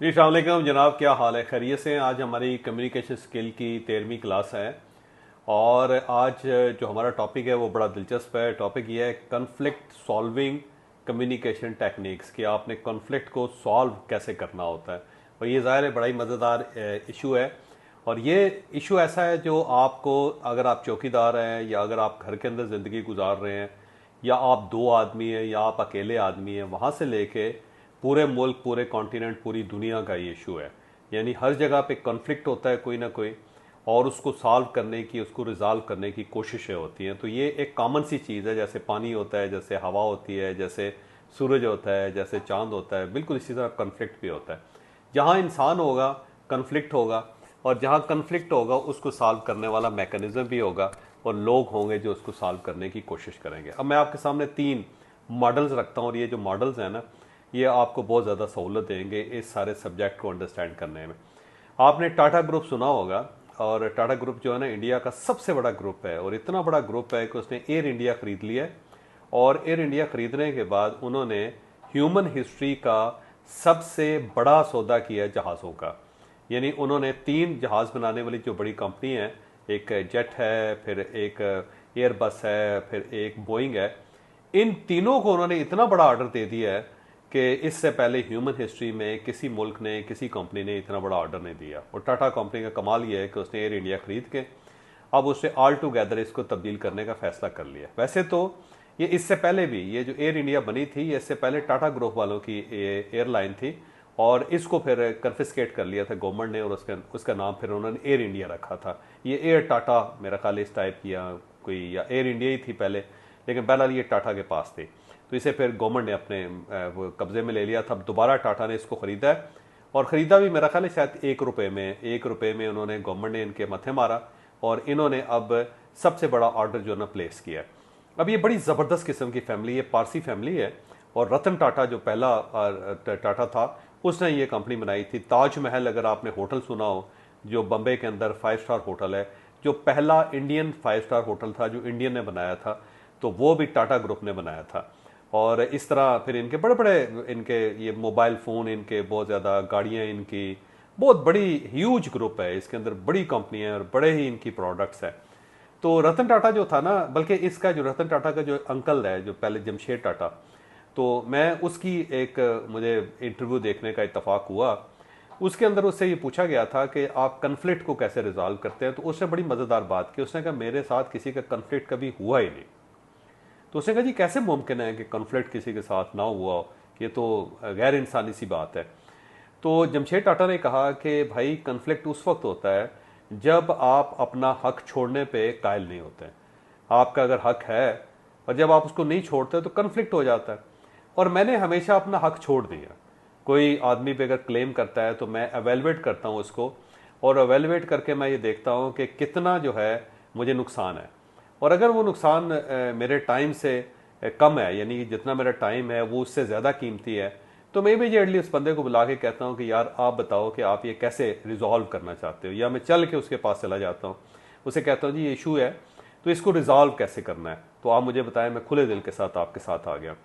जी अस्सलाम वालेकुम जनाब, क्या हाल है? खैरियत से हैं? आज हमारी कम्युनिकेशन स्किल की 13वीं क्लास है और आज जो हमारा टॉपिक है वो बड़ा दिलचस्प है। टॉपिक ये है कॉन्फ्लिक्ट सॉल्विंग कम्युनिकेशन टेक्निक्स, कि आपने कॉन्फ्लिक्ट को सॉल्व कैसे करना होता है। और ये ज़ाहिर है बड़ा ही मज़ेदार इशू है। और ये इशू ऐसा है जो आपको, अगर आप चौकीदार हैं या अगर आप घर के अंदर ज़िंदगी गुजार रहे हैं या आप दो आदमी हैं या आप अकेले आदमी हैं, वहाँ से लेके पूरे मुल्क, पूरे कॉन्टिनेंट, पूरी दुनिया का ये इशू है। यानी हर जगह पे कॉन्फ्लिक्ट होता है कोई ना कोई, और उसको सॉल्व करने की, उसको रिजॉल्व करने की कोशिशें होती हैं। तो ये एक कॉमन सी चीज़ है, जैसे पानी होता है, जैसे हवा होती है, जैसे सूरज होता है, जैसे चांद होता है, बिल्कुल इसी तरह कॉन्फ्लिक्ट भी होता है। जहाँ इंसान होगा कॉन्फ्लिक्ट होगा, और जहाँ कॉन्फ्लिक्ट होगा उसको सॉल्व करने वाला मैकेनिज्म भी होगा, और लोग होंगे जो उसको सॉल्व करने की कोशिश करेंगे। अब मैं आपके सामने 3 मॉडल्स रखता हूँ, और ये जो मॉडल्स हैं ना, ये आपको बहुत ज़्यादा सहूलत देंगे इस सारे सब्जेक्ट को अंडरस्टैंड करने में। आपने टाटा ग्रुप सुना होगा, और टाटा ग्रुप जो है ना, इंडिया का सबसे बड़ा ग्रुप है, और इतना बड़ा ग्रुप है कि उसने एयर इंडिया ख़रीद लिया है। और एयर इंडिया ख़रीदने के बाद उन्होंने ह्यूमन हिस्ट्री का सबसे बड़ा सौदा किया जहाज़ों का। यानी उन्होंने 3 जहाज़ बनाने वाली जो बड़ी कंपनी है, एक जेट है, फिर एक एयरबस है, फिर एक बोइंग है, इन तीनों को उन्होंने इतना बड़ा ऑर्डर दे दिया है कि इससे पहले ह्यूमन हिस्ट्री में किसी मुल्क ने, किसी कंपनी ने इतना बड़ा ऑर्डर नहीं दिया। और टाटा कंपनी का कमाल ये है कि उसने एयर इंडिया खरीद के अब उससे ऑल टुगेदर इसको तब्दील करने का फैसला कर लिया। वैसे तो ये इससे पहले भी, ये जो एयर इंडिया बनी थी, ये इससे पहले टाटा ग्रुप वालों की एयरलाइन थी, और इसको फिर कन्फिस्केट कर लिया था गवर्नमेंट ने, और उसका नाम फिर उन्होंने एयर इंडिया रखा था। ये एयर टाटा मेरा ख्याल इस टाइप की, या एयर इंडिया ही थी पहले, लेकिन बहरहाल ये टाटा के पास थी। तो इसे फिर गवर्नमेंट ने अपने वो कब्जे में ले लिया था। अब दोबारा टाटा ने इसको ख़रीदा है, और ख़रीदा भी मेरा ख्याल है शायद 1 रुपये में। 1 रुपये में उन्होंने, गवर्नमेंट ने इनके मत्थे मारा, और इन्होंने अब सबसे बड़ा ऑर्डर जो ना प्लेस किया है। अब ये बड़ी ज़बरदस्त किस्म की फैमिली है, पारसी फैमिली है। और रतन टाटा जो पहला टाटा था, उसने ये कंपनी बनाई थी। ताजमहल, अगर आपने होटल सुना हो, जो बम्बे के अंदर 5 स्टार होटल है, जो पहला इंडियन 5 स्टार होटल था जो इंडियन ने बनाया था, तो वो भी टाटा ग्रुप ने बनाया था। और इस तरह फिर इनके बड़े बड़े, इनके ये मोबाइल फ़ोन, इनके बहुत ज़्यादा गाड़ियाँ, इनकी बहुत बड़ी ह्यूज ग्रुप है, इसके अंदर बड़ी कंपनियाँ हैं और बड़े ही इनकी प्रोडक्ट्स हैं। तो रतन टाटा जो था ना, बल्कि इसका जो रतन टाटा का जो अंकल है, जो पहले जमशेद टाटा, तो मैं उसकी एक, मुझे इंटरव्यू देखने का इत्तेफाक हुआ। उसके अंदर उससे ये पूछा गया था कि आप कन्फ्लिक्ट को कैसे रिजॉल्व करते हैं। तो उसने बड़ी मज़ेदार बात की, उसने कहा मेरे साथ किसी का कन्फ्लिक्ट कभी हुआ ही नहीं। तो उसने कहा जी कैसे मुमकिन है कि कॉन्फ्लिक्ट किसी के साथ ना हुआ हो, ये तो गैर इंसानी सी बात है। तो जमशेद टाटा ने कहा कि भाई कॉन्फ्लिक्ट उस वक्त होता है जब आप अपना हक छोड़ने पे कायल नहीं होते। आपका अगर हक है और जब आप उसको नहीं छोड़ते तो कॉन्फ्लिक्ट हो जाता है। और मैंने हमेशा अपना हक छोड़ दिया। कोई आदमी पे अगर क्लेम करता है तो मैं एवेलुएट करता हूँ उसको, और एवेलुएट करके मैं ये देखता हूँ कि कितना जो है मुझे नुकसान है। और अगर वो नुकसान मेरे टाइम से कम है, यानी कि जितना मेरा टाइम है वो उससे ज़्यादा कीमती है, तो मैं इमीडिएटली उस बंदे को बुला के कहता हूँ कि यार आप बताओ कि आप ये कैसे रिजॉल्व करना चाहते हो। या मैं चल के उसके पास चला जाता हूँ, उसे कहता हूँ जी ये इशू है, तो इसको रिजॉल्व कैसे करना है, तो आप मुझे बताएं। मैं खुले दिल के साथ आपके साथ आ गया।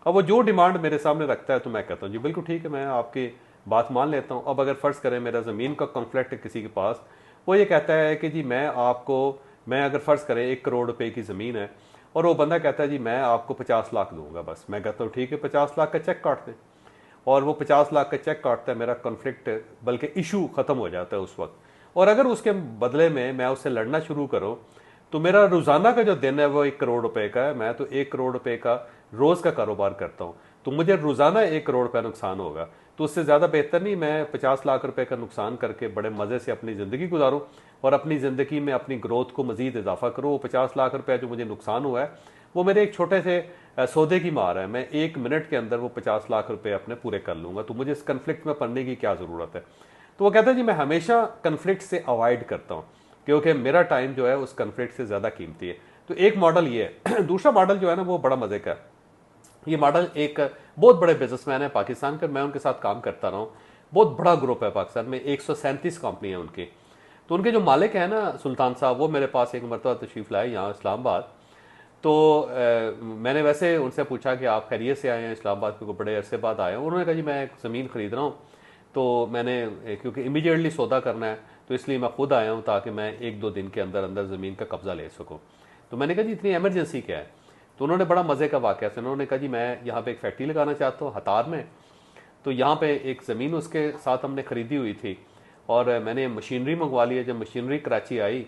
अब वो जो डिमांड मेरे सामने रखता है तो मैं कहता हूँ जी बिल्कुल ठीक है, मैं आपकी बात मान लेता हूँ। अब अगर फ़र्ज़ करें मेरा ज़मीन का कॉन्फ्लिक्ट है किसी के पास, वो ये कहता है कि जी मैं अगर फ़र्ज़ करें 1 करोड़ रुपए की ज़मीन है, और वो बंदा कहता है जी मैं आपको 50 लाख दूंगा बस। मैं कहता हूँ ठीक है, 50 लाख का चेक काट दें। और वो 50 लाख का चेक काटता है, मेरा कॉन्फ्लिक्ट बल्कि इशू ख़त्म हो जाता है उस वक्त। और अगर उसके बदले में मैं उससे लड़ना शुरू करूँ, तो मेरा रोज़ाना का जो दिन है वो 1 करोड़ रुपए का है। मैं तो 1 करोड़ रुपए का रोज़ का कारोबार करता हूँ, तो मुझे रोज़ाना 1 करोड़ रुपया नुकसान होगा। तो उससे ज़्यादा बेहतर नहीं मैं 50 लाख रुपए का नुकसान करके बड़े मज़े से अपनी ज़िंदगी गुजारूँ, और अपनी ज़िंदगी में अपनी ग्रोथ को मज़ीद इजाफा करूँ। वो 50 लाख रुपया जो मुझे नुकसान हुआ है, वो मेरे एक छोटे से सौदे की मार है। मैं 1 मिनट के अंदर वो 50 लाख रुपए अपने पूरे कर लूँगा, तो मुझे इस कन्फ्लिक्ट में पड़ने की क्या ज़रूरत है। तो वो कहता है जी मैं हमेशा कन्फ्लिक्ट से अवॉइड करता हूँ, क्योंकि मेरा टाइम जो है उस कन्फ्लिक्ट से ज़्यादा कीमती है। तो एक मॉडल ये है। दूसरा मॉडल जो है ना, वो बड़ा मज़े का है। ये मॉडल एक बहुत बड़े बिजनेसमैन है पाकिस्तान के, मैं उनके साथ काम करता रहा हूँ। बहुत बड़ा ग्रुप है पाकिस्तान में, 137 कंपनी है उनकी। तो उनके जो मालिक है ना सुल्तान साहब, वो मेरे पास एक मरतबा तशरीफ़ लाए यहाँ इस्लामाबाद। तो मैंने वैसे उनसे पूछा कि आप खैरियत से आए हैं इस्लामाबाद पे, को बड़े अरसे बाद आए हैं। उन्होंने कहा जी मैं एक ज़मीन ख़रीद रहा हूँ, तो मैंने क्योंकि इमीडिएटली सौदा करना है तो इसलिए मैं खुद आया हूँ ताकि मैं 1-2 दिन के अंदर अंदर ज़मीन का कब्ज़ा ले सकूँ। तो मैंने कहा जी इतनी एमरजेंसी क्या है? तो उन्होंने बड़ा मज़े का वाक़या से उन्होंने कहा जी मैं यहाँ पे एक फैक्ट्री लगाना चाहता हूँ हतार में। तो यहाँ पे एक ज़मीन उसके साथ हमने ख़रीदी हुई थी और मैंने मशीनरी मंगवा ली है। जब मशीनरी कराची आई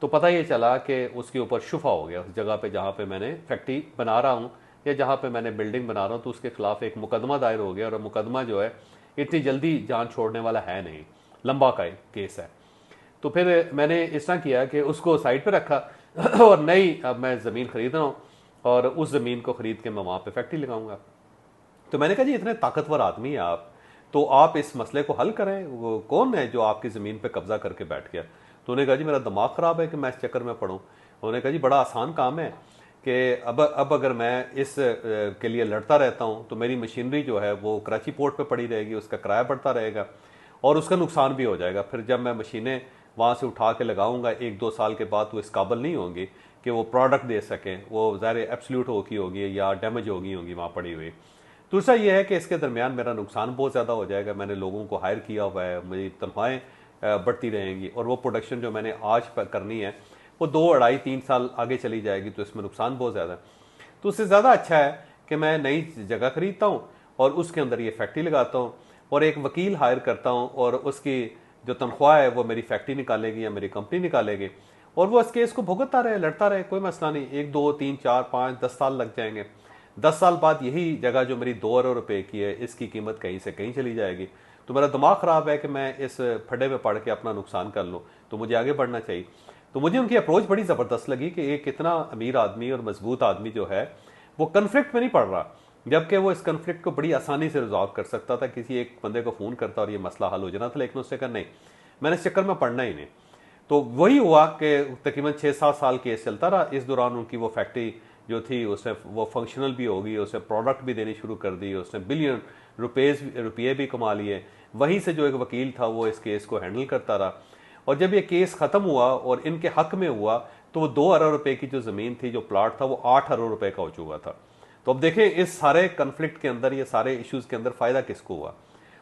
तो पता ये चला कि उसके ऊपर शुफा हो गया उस जगह पे जहाँ पे मैंने फैक्ट्री बना रहा हूँ या जहाँ पे मैंने बिल्डिंग बना रहा हूँ, तो उसके खिलाफ एक मुकदमा दायर हो गया और मुकदमा जो है इतनी जल्दी जान छोड़ने वाला है नहीं, लंबा का केस है। तो फिर मैंने इस तरह किया कि उसको साइड पे रखा और नई अब मैं ज़मीन खरीद रहा हूँ और उस ज़मीन को ख़रीद के मैं वहाँ पे फैक्ट्री लगाऊंगा। तो मैंने कहा जी इतने ताकतवर आदमी हैं आप, तो आप इस मसले को हल करें। वो कौन है जो आपकी ज़मीन पे कब्जा करके बैठ गया? तो उन्होंने कहा जी मेरा दिमाग ख़राब है कि मैं इस चक्कर में पढ़ूँ। उन्होंने कहा जी बड़ा आसान काम है कि अब अगर मैं इस के लिए लड़ता रहता हूँ तो मेरी मशीनरी जो है वो कराची पोर्ट पे पड़ी रहेगी, उसका किराया बढ़ता रहेगा और उसका नुकसान भी हो जाएगा। फिर जब मैं मशीनें वहाँ से उठा के लगाऊंगा 1-2 साल के बाद वो इस काबिल नहीं होंगी कि वो प्रोडक्ट दे सकें, वो ज़ाहिर एब्सोल्यूट होगी या डैमेज होगी वहाँ पड़ी हुई। दूसरा ये है कि इसके दरमियान मेरा नुकसान बहुत ज़्यादा हो जाएगा। मैंने लोगों को हायर किया हुआ है, मेरी तनख्वाहें बढ़ती रहेंगी और वो प्रोडक्शन जो मैंने आज करनी है वो 2, 2.5, 3 साल आगे चली जाएगी, तो इसमें नुकसान बहुत ज़्यादा है। तो उससे ज़्यादा अच्छा है कि मैं नई जगह खरीदता हूँ और उसके अंदर ये फैक्ट्री लगाता हूँ और एक वकील हायर करता हूँ और उसकी जो तनख्वाह है वो मेरी फैक्ट्री निकालेगी या मेरी कंपनी निकालेगी और वो इस केस को भुगतता रहे, लड़ता रहे, कोई मसला नहीं। 1, 2, 3, 4, 5, 10 साल लग जाएंगे। 10 साल बाद यही जगह जो मेरी 2 अरब रुपए की है इसकी कीमत कहीं से कहीं चली जाएगी। तो मेरा दिमाग ख़राब है कि मैं इस फड्डे में पड़ के अपना नुकसान कर लूँ, तो मुझे आगे बढ़ना चाहिए। तो मुझे उनकी अप्रोच बड़ी ज़बरदस्त लगी कि एक इतना अमीर आदमी और मजबूत आदमी जो है वो कन्फ्लिक्ट में नहीं पड़ रहा, जबकि वो इस कन्फ्लिक्ट को बड़ी आसानी से रिजॉल्व कर सकता था। किसी एक बंदे को फ़ोन करता और ये मसला हल हो जाना था, लेकिन उससे कहा नहीं, मैंने इस चक्कर में पढ़ना ही नहीं। तो वही हुआ कि तकरीबन 6-7 साल केस चलता रहा। इस दौरान उनकी वो फैक्ट्री जो थी उसने वो फंक्शनल भी होगी, उसने प्रोडक्ट भी देनी शुरू कर दी, उसने बिलियन रुपये भी कमा लिए। वहीं से जो एक वकील था वो इस केस को हैंडल करता रहा और जब ये केस ख़त्म हुआ और इनके हक में हुआ तो वो 2 अरब रुपए की जो ज़मीन थी, जो प्लाट था, वो 8 अरब रुपए का हो चुका था। तो अब देखें इस सारे कन्फ्लिक्ट के अंदर, ये सारे इश्यूज़ के अंदर फ़ायदा किसको हुआ?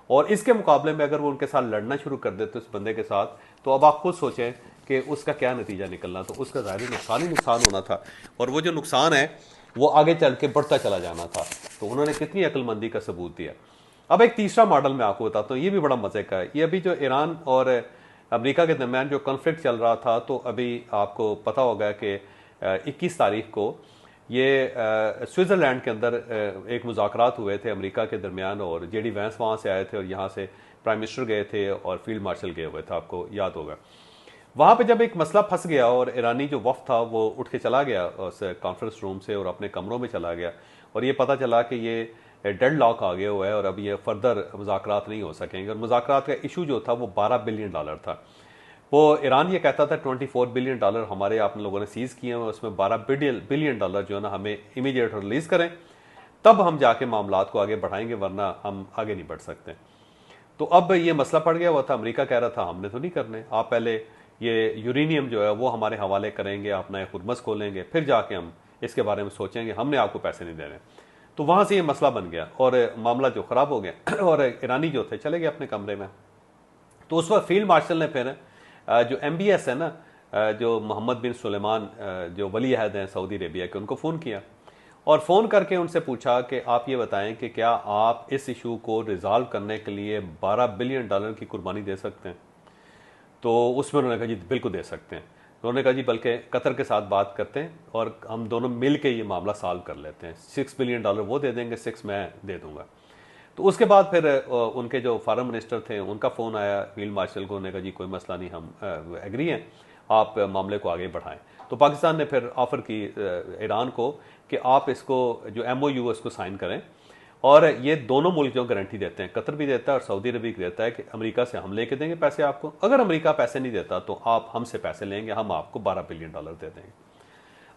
और इसके मुकाबले में अगर वो उनके साथ लड़ना शुरू कर देते उस बंदे के साथ, तो अब आप खुद सोचें कि उसका क्या नतीजा निकलना। तो उसका ज़ाहिर नुकसान ही नुकसान होना था और वो जो नुकसान है वो आगे चल के बढ़ता चला जाना था। तो उन्होंने कितनी अक्लमंदी का सबूत दिया। अब एक तीसरा मॉडल मैं आपको बताता हूँ, ये भी बड़ा मज़े का है। ये अभी जो ईरान और अमेरिका के दरमियान जो कॉन्फ्लिक्ट चल रहा था, तो अभी आपको पता होगा कि 21 तारीख को ये स्विट्ज़रलैंड के अंदर एक मुज़ाकरात हुए थे अमेरिका के दरमियान और जेडी वैंस वहाँ से आए थे और यहाँ से प्राइम मिनिस्टर गए थे और फील्ड मार्शल गए हुए थे, आपको याद होगा। वहाँ पे जब एक मसला फंस गया और ईरानी जो वफ़द था वो उठ के चला गया उस कॉन्फ्रेंस रूम से और अपने कमरों में चला गया और ये पता चला कि ये डेड लॉक आ गया हुआ है और अब ये फर्दर मुज़ाकरात नहीं हो सकेंगे। और मुज़ाकरात का इशू जो था वो $12 बिलियन था। वो ईरान ये कहता था $24 बिलियन हमारे आप लोगों ने सीज़ किए हैं, उसमें $12 बिलियन जो है ना हमें इमीडिएट रिलीज़ करें, तब हम जाके मामलात को आगे बढ़ाएंगे, वरना हम आगे नहीं बढ़ सकते। तो अब ये मसला पड़ गया हुआ था। अमेरिका कह रहा था हमने तो नहीं करने, आप पहले ये यूरेनियम जो है वो हमारे हवाले करेंगे, आप नए खुदमस खोलेंगे, फिर जाके हम इसके बारे में सोचेंगे, हमने आपको पैसे नहीं देने। तो वहाँ से ये मसला बन गया और मामला जो ख़राब हो गया और ईरानी जो थे चले गए अपने कमरे में। तो उस वक्त फील्ड मार्शल ने फिर जो MBS है ना, जो मोहम्मद बिन सुलेमान जो वली अहद हैं सऊदी अरेबिया के, उनको फ़ोन किया और फ़ोन करके उनसे पूछा कि आप ये बताएं कि क्या आप इस इशू को रिजॉल्व करने के लिए $12 बिलियन की कुर्बानी दे सकते हैं? तो उसमें उन्होंने कहा जी बिल्कुल दे सकते हैं। तो उन्होंने कहा जी बल्कि कतर के साथ बात करते हैं और हम दोनों मिल के ये मामला सॉल्व कर लेते हैं, $6 बिलियन वो दे देंगे, 6 मैं दे दूंगा। तो उसके बाद फिर उनके जो फॉरेन मिनिस्टर थे उनका फ़ोन आया फील्ड मार्शल को, उन्होंने कहा जी कोई मसला नहीं, हम एग्री हैं, आप मामले को आगे बढ़ाएं। तो पाकिस्तान ने फिर ऑफ़र की ईरान को कि आप इसको जो MOU इसको साइन करें और ये दोनों मुल्क जो गारंटी देते हैं, कतर भी देता है और सऊदी अरब भी देता है कि अमेरिका से हम लेके देंगे पैसे आपको, अगर अमेरिका पैसे नहीं देता तो आप हमसे पैसे लेंगे, हम आपको $12 बिलियन दे देंगे।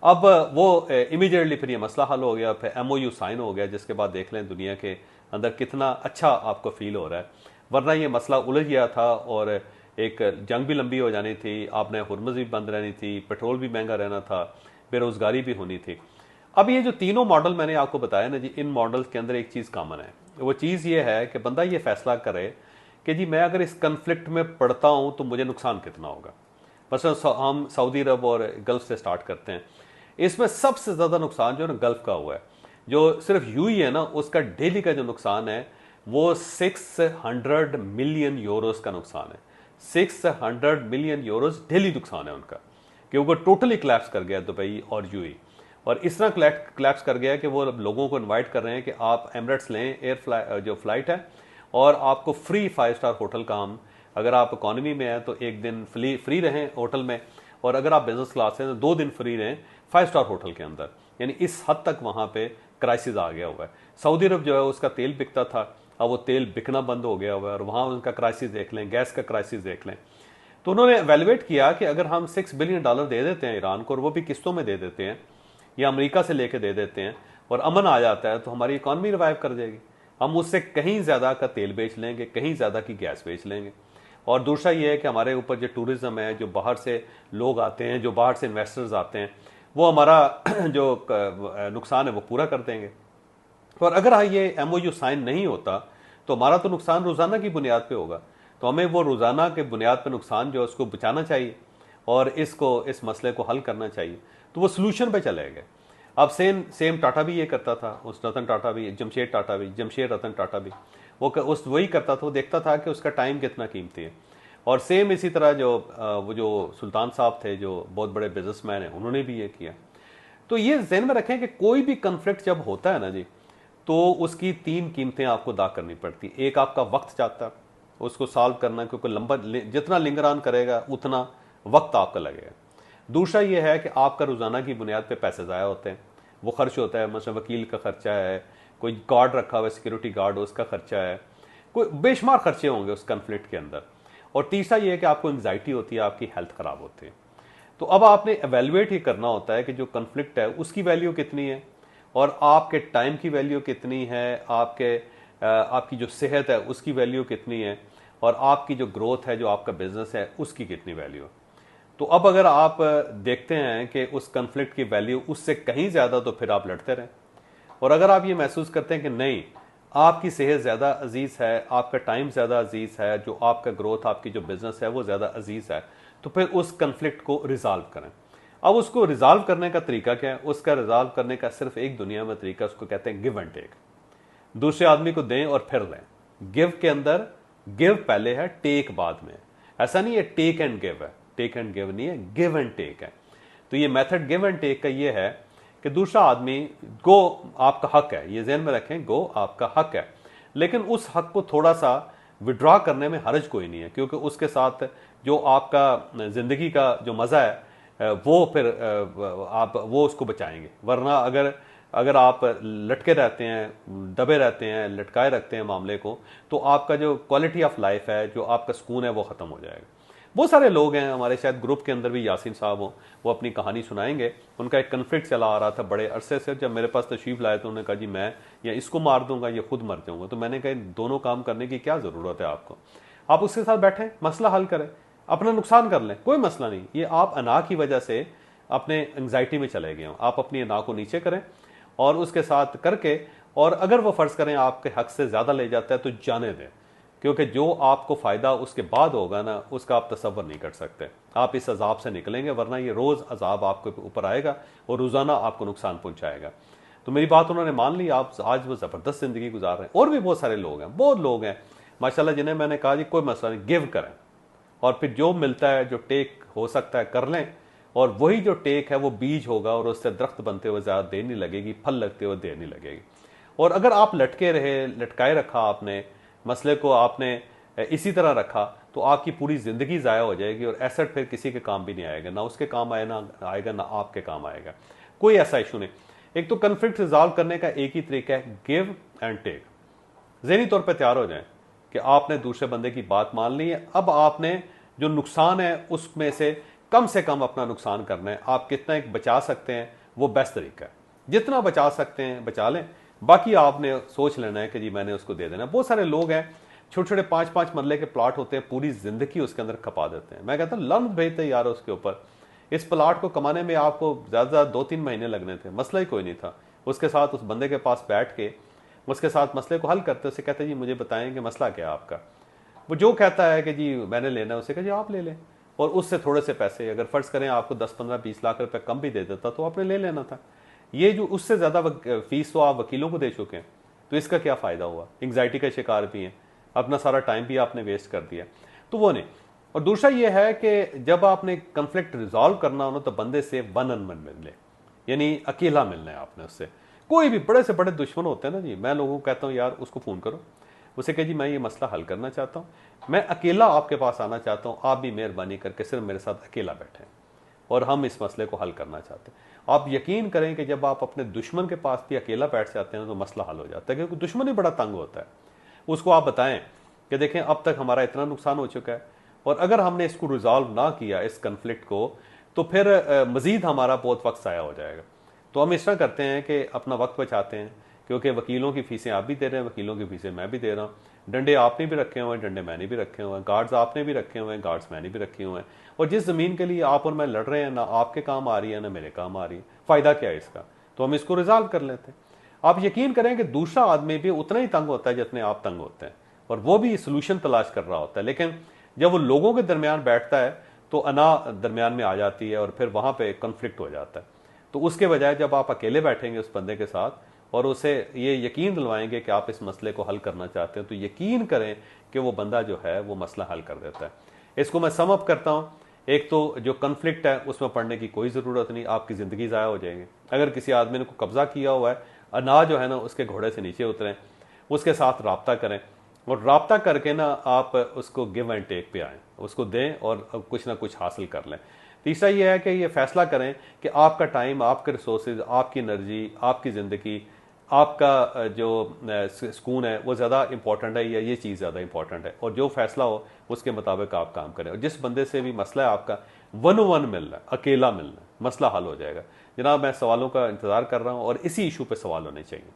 अब वो इमीडिएटली फिर ये मसला हल हो गया, फिर MOU साइन हो गया, जिसके बाद देख लें दुनिया के अंदर कितना अच्छा आपको फील हो रहा है। वरना ये मसला उलझ गया था और एक जंग भी लंबी हो जानी थी, आपने हुर्मुज़ भी बंद रहनी थी, पेट्रोल भी महंगा रहना था, बेरोज़गारी भी होनी थी। अब ये जो तीनों मॉडल मैंने आपको बताया ना जी, इन मॉडल्स के अंदर एक चीज़ कॉमन है। वो चीज़ ये है कि बंदा ये फैसला करे कि जी मैं अगर इस कन्फ्लिक्ट में पड़ता हूँ तो मुझे नुकसान कितना होगा। बस हम सऊदी अरब और गल्फ से स्टार्ट करते हैं। इसमें सबसे ज़्यादा नुकसान जो है ना गल्फ का हुआ है। जो सिर्फ यूएई है ना, उसका डेली का जो नुकसान है वो 600 मिलियन यूरोस का नुकसान है। 600 मिलियन यूरोस डेली नुकसान है उनका, क्योंकि टोटली क्लैप्स कर गया दुबई और यूएई। और इस तरह क्लैप्स कर गया कि वो लोगों को इनवाइट कर रहे हैं कि आप एमिरेट्स लें, जो फ्लाइट है, और आपको फ्री 5 स्टार होटल का हम, अगर आप इकोनॉमी में हैं तो एक दिन फ्री रहें होटल में, और अगर आप बिजनेस क्लास हैं तो 2 दिन फ्री रहें 5 स्टार होटल के अंदर। यानी इस हद तक वहाँ पे क्राइसिस आ गया हुआ है। सऊदी अरब जो है उसका तेल बिकता था, अब वो तेल बिकना बंद हो गया हुआ है, और वहाँ उनका क्राइसिस देख लें, गैस का क्राइसिस देख लें। तो उन्होंने एवेलुएट किया कि अगर हम $6 बिलियन दे देते हैं ईरान को, और वो भी किस्तों में दे देते हैं या अमेरिका से लेके दे देते हैं, और अमन आ जाता है, तो हमारी इकॉनमी रिवाइव कर जाएगी। हम उससे कहीं ज़्यादा का तेल बेच लेंगे, कहीं ज़्यादा की गैस बेच लेंगे। और दूसरा ये है कि हमारे ऊपर जो टूरिज्म है, जो बाहर से लोग आते हैं, जो बाहर से इन्वेस्टर्स आते हैं, वो हमारा जो नुकसान है वो पूरा कर देंगे। और अगर ये एमओयू साइन नहीं होता तो हमारा तो नुकसान रोज़ाना की बुनियाद पे होगा। तो हमें वो रोज़ाना के बुनियाद पे नुकसान जो है उसको बचाना चाहिए, और इस मसले को हल करना चाहिए। तो वो सोल्यूशन पे चले गए। अब सेम टाटा भी ये करता था, उस रतन टाटा भी, जमशेद रतन टाटा भी उस वही करता था। वो देखता था कि उसका टाइम कितना कीमती है। और सेम इसी तरह वो जो सुल्तान साहब थे, जो बहुत बड़े बिजनेसमैन हैं, उन्होंने भी ये किया। तो ये ज़हन में रखें कि कोई भी कन्फ्लिक्ट जब होता है ना जी, तो उसकी 3 कीमतें आपको अदा करनी पड़ती। एक आपका वक्त जाता है उसको सॉल्व करना, क्योंकि लंबा जितना लिंगरान करेगा उतना वक्त आपका लगेगा। दूसरा ये है कि आपका रोज़ाना की बुनियाद पे पैसे ज़ाया होते हैं, वो खर्च होता है। मतलब वकील का खर्चा है, कोई गार्ड रखा हुआ है, सिक्योरिटी गार्ड, उसका खर्चा है, कोई बेशुमार खर्चे होंगे उस कन्फ्लिक्ट के अंदर। और तीसरा ये है कि आपको एंग्जाइटी होती है, आपकी हेल्थ ख़राब होती है। तो अब आपने एवेलुएट ही करना होता है कि जो कन्फ्लिक्ट है उसकी वैल्यू कितनी है, और आपके टाइम की वैल्यू कितनी है, आपकी जो सेहत है उसकी वैल्यू कितनी है, और आपकी जो ग्रोथ है, जो आपका बिजनेस है, उसकी कितनी वैल्यू है। तो अब अगर आप देखते हैं कि उस कन्फ्लिक्ट की वैल्यू उससे कहीं ज़्यादा, तो फिर आप लड़ते रहें। और अगर आप ये महसूस करते हैं कि नहीं, आपकी सेहत ज़्यादा अजीज़ है, आपका टाइम ज़्यादा अजीज़ है, जो आपका ग्रोथ, आपकी जो बिज़नेस है वो ज़्यादा अजीज़ है, तो फिर उस कन्फ्लिक्ट को रिजॉल्व करें। अब उसको रिजॉल्व करने का तरीका क्या है? उसका रिजॉल्व करने का सिर्फ एक दुनिया में तरीका, उसको कहते हैं गिव एंड टेक। दूसरे आदमी को दें और फिर लें। गिव के अंदर गिव पहले है, टेक बाद में। ऐसा नहीं है टेक एंड गिव है, टेक एंड गिव नहीं है, गिव एंड टेक है। तो ये मेथड गिव एंड टेक का ये है कि दूसरा आदमी, गो आपका हक है, ये ज़हन में रखें, गो आपका हक है, लेकिन उस हक को थोड़ा सा विड्रॉ करने में हर्ज कोई नहीं है, क्योंकि उसके साथ जो आपका ज़िंदगी का जो मज़ा है वो फिर आप वो उसको बचाएंगे। वरना अगर आप लटके रहते हैं, दबे रहते हैं, लटकाए रखते हैं मामले को, तो आपका जो क्वालिटी ऑफ लाइफ है, जो आपका सुकून है, वो ख़त्म हो जाएगा। बहुत सारे लोग हैं हमारे, शायद ग्रुप के अंदर भी यासीन साहब हो, वो अपनी कहानी सुनाएंगे। उनका एक कन्फ्लिक्ट चला आ रहा था बड़े अरसे से। जब मेरे पास तशरीफ़ लाए तो उन्होंने कहा जी मैं या इसको मार दूंगा या खुद मर जाऊंगा। तो मैंने कहा दोनों काम करने की क्या ज़रूरत है आपको? आप उसके साथ बैठें, मसला हल करें, अपना नुकसान कर लें, कोई मसला नहीं। ये आप अना की वजह से अपने एंग्जाइटी में चले गए हो, आप अपनी अना को नीचे करें और उसके साथ करके, और अगर वो फ़र्ज़ करें आपके हक से ज़्यादा ले जाता है तो जाने दें, क्योंकि जो आपको फ़ायदा उसके बाद होगा ना, उसका आप तसव्वुर नहीं कर सकते। आप इस अजाब से निकलेंगे, वरना ये रोज़ अजाब आपके ऊपर आएगा और रोज़ाना आपको नुकसान पहुँचाएगा। तो मेरी बात उन्होंने मान ली, आप आज वो ज़बरदस्त ज़िंदगी गुजार रहे हैं। और भी बहुत सारे लोग हैं, बहुत लोग हैं माशाल्लाह, जिन्हें मैंने कहा जी कोई मसला नहीं, गिव करें, और फिर जो मिलता है, जो टेक हो सकता है कर लें, और वही जो टेक है वो बीज होगा, और उससे दरख्त बनते हुए ज़्यादा देर नहीं लगेगी, फल लगते हुए देर नहीं लगेगी। और अगर आप लटके रहे, लटकाए रखा आपने मसले को, आपने इसी तरह रखा, तो आपकी पूरी ज़िंदगी ज़ाया हो जाएगी, और एसेट फिर किसी के काम भी नहीं आएगा, ना उसके काम आएगा ना आपके काम आएगा। कोई ऐसा इशू नहीं। एक तो कन्फ्लिक्ट रिजॉल्व करने का एक ही तरीका है, गिव एंड टेक। ज़हनी तौर पर तैयार हो जाएं कि आपने दूसरे बंदे की बात मान ली है, अब आपने जो नुकसान है उसमें से कम अपना नुकसान करना है। आप कितना एक बचा सकते हैं वो बेस्ट तरीका है, जितना बचा सकते हैं बचा लें, बाकी आपने सोच लेना है कि जी मैंने उसको दे देना। बहुत सारे लोग हैं, छोटे छोटे 5-5 मरले के प्लाट होते हैं, पूरी जिंदगी उसके अंदर खपा देते हैं। मैं कहता हूँ लम्ब भेजते यार उसके ऊपर। इस प्लाट को कमाने में आपको ज़्यादा 2-3 महीने लगने थे, मसला ही कोई नहीं था। उसके साथ उस बंदे के पास बैठ के उसके साथ मसले को हल करते, उसे कहते जी मुझे बताएं कि मसला क्या है आपका। वो जो कहता है कि जी मैंने लेना है, उसे कहा जी आप ले लें, और उससे थोड़े से पैसे, अगर फ़र्ज़ करें आपको 10-15-20 लाख रुपए कम भी दे देता तो आपने ले लेना था। ये जो उससे ज़्यादा फीस तो आप वकीलों को दे चुके हैं, तो इसका क्या फ़ायदा हुआ? एंग्जाइटी का शिकार भी हैं, अपना सारा टाइम भी आपने वेस्ट कर दिया, तो वो नहीं। और दूसरा ये है कि जब आपने कन्फ्लिक्ट रिजॉल्व करना हो ना, तो बंदे से वन ऑन वन मिल ले, यानी अकेला मिलना है आपने उससे। कोई भी बड़े से बड़े दुश्मन होते हैं ना जी, मैं लोगों को कहता हूँ यार उसको फ़ोन करो, उसे कहे जी मैं ये मसला हल करना चाहता हूँ, मैं अकेला आपके पास आना चाहता हूँ, आप भी मेहरबानी करके सिर्फ मेरे साथ अकेला बैठें और हम इस मसले को हल करना चाहते हैं। आप यकीन करें कि जब आप अपने दुश्मन के पास भी अकेला बैठ जाते हैं तो मसला हल हो जाता है, क्योंकि दुश्मन ही बड़ा तंग होता है। उसको आप बताएं कि देखें अब तक हमारा इतना नुकसान हो चुका है, और अगर हमने इसको रिजॉल्व ना किया इस कन्फ्लिक्ट को, तो फिर मज़ीद हमारा बहुत वक्त ज़ाया हो जाएगा। तो हम इस तरह करते हैं कि अपना वक्त बचाते हैं, क्योंकि वकीलों की फीसें आप भी दे रहे हैं, वकीलों की फीसें मैं भी दे रहा हूँ, डंडे आपने भी रखे हुए हैं, डंडे मैंने भी रखे हुए हैं, गार्ड्स आपने भी रखे हुए हैं, गार्ड्स मैंने भी रखे हुए हैं, और जिस ज़मीन के लिए आप और मैं लड़ रहे हैं ना आपके काम आ रही है ना मेरे काम आ रही है, फ़ायदा क्या है इसका? तो हम इसको रिजॉल्व कर लेते हैं। आप यकीन करें कि दूसरा आदमी भी उतना ही तंग होता है जितने आप तंग होते हैं, और वो भी सोल्यूशन तलाश कर रहा होता है, लेकिन जब वो लोगों के दरमियान बैठता है तो अना दरमियान में आ जाती है और फिर वहाँ पे कन्फ्लिक्ट हो जाता है। तो उसके बजाय जब आप अकेले बैठेंगे उस बंदे के साथ और उसे ये यकीन दिलवाएंगे कि आप इस मसले को हल करना चाहते हैं, तो यकीन करें कि वो बंदा जो है वो मसला हल कर देता है। इसको मैं सम अप करता हूँ, एक तो जो कन्फ्लिक्ट है उसमें पढ़ने की कोई ज़रूरत नहीं, आपकी ज़िंदगी ज़ाया हो जाएगी। अगर किसी आदमी ने को कब्ज़ा किया हुआ है, अनाज जो है ना उसके घोड़े से नीचे उतरें, उसके साथ रब्ता करें, और रब्ता करके ना आप उसको गिव एंड टेक पे आएँ, उसको दें और कुछ ना कुछ हासिल कर लें। तीसरा ये है कि ये फैसला करें कि आपका टाइम, आपके रिसोर्सेज, आपकी एनर्जी, आपकी ज़िंदगी, आपका जो सुकून है वो ज़्यादा इंपॉर्टेंट है या ये चीज़ ज़्यादा इंपॉर्टेंट है, और जो फैसला हो उसके मुताबिक आप काम करें। और जिस बंदे से भी मसला है आपका, वन वन मिलना है, अकेला मिलना है, मसला हल हो जाएगा। जनाब मैं सवालों का इंतज़ार कर रहा हूँ और इसी इशू पे सवाल होने चाहिए।